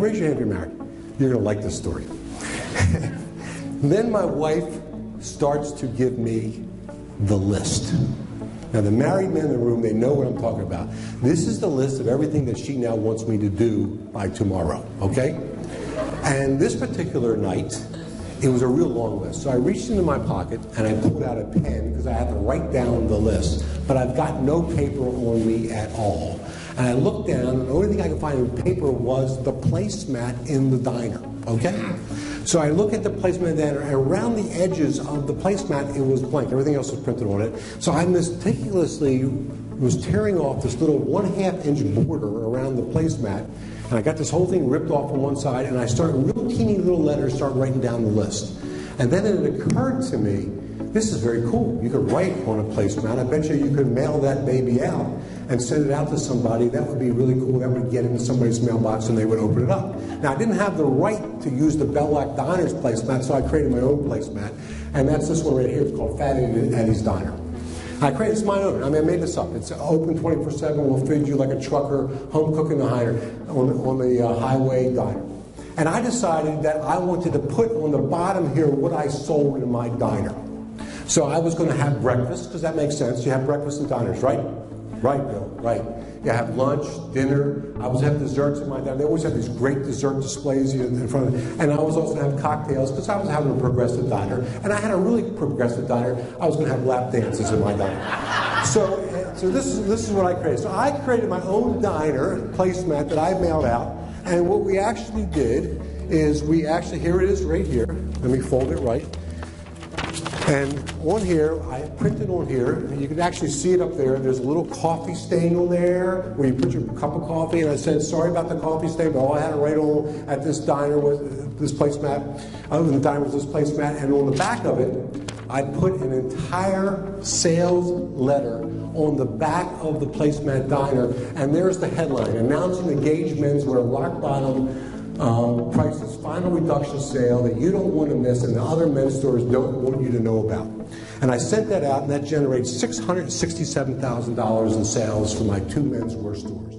raise your hand if you're married. You're going to like this story. Then my wife starts to give me the list. Now, the married men in the room, they know what I'm talking about. This is the list of everything that she now wants me to do by tomorrow, okay? And this particular night, it was a real long list. So I reached into my pocket and I pulled out a pen because I had to write down the list, but I've got no paper on me at all. And I looked down, and the only thing I could find in paper was the placemat in the diner, okay? So I look at the placemat in the diner, and around the edges of the placemat, it was blank. Everything else was printed on it. So I meticulously was tearing off this little 1/2-inch border around the placemat, and I got this whole thing ripped off on one side, and I started, real teeny little letters, started writing down the list. And then it occurred to me, this is very cool. You could write on a placemat. I bet you could mail that baby out and send it out to somebody. That would be really cool. That would get into somebody's mailbox and they would open it up. Now, I didn't have the right to use the Bellac Diner's placemat, so I created my own placemat. And that's this one right here. It's called Fat Eddie's Diner. I created, it's my own. I mean, I made this up. It's open 24/7. We'll feed you like a trucker, home cooking the diner on the highway diner. And I decided that I wanted to put on the bottom here what I sold in my diner. So I was going to have breakfast, because that makes sense. You have breakfast in diners, right? Right, Bill, right. You have lunch, dinner. I was having desserts in my diner. They always have these great dessert displays in front of them. And I was also going to have cocktails, because I was having a progressive diner. And I had a really progressive diner. I was going to have lap dances in my diner. So this is what I created. So I created my own diner placemat that I mailed out. And what we actually did is here it is right here. Let me fold it right. And on here, I printed on here, and you can actually see it up there. There's a little coffee stain on there where you put your cup of coffee. And I said, sorry about the coffee stain, but all I had to write on at this diner was this placemat. Other than the diner was this placemat. And on the back of it, I put an entire sales letter on the back of the placemat diner. And there's the headline, announcing the Gage Menswear rock bottom prices, final reduction sale that you don't want to miss and the other men's stores don't want you to know about. And I sent that out, and that generates $667,000 in sales for my 2 menswear stores.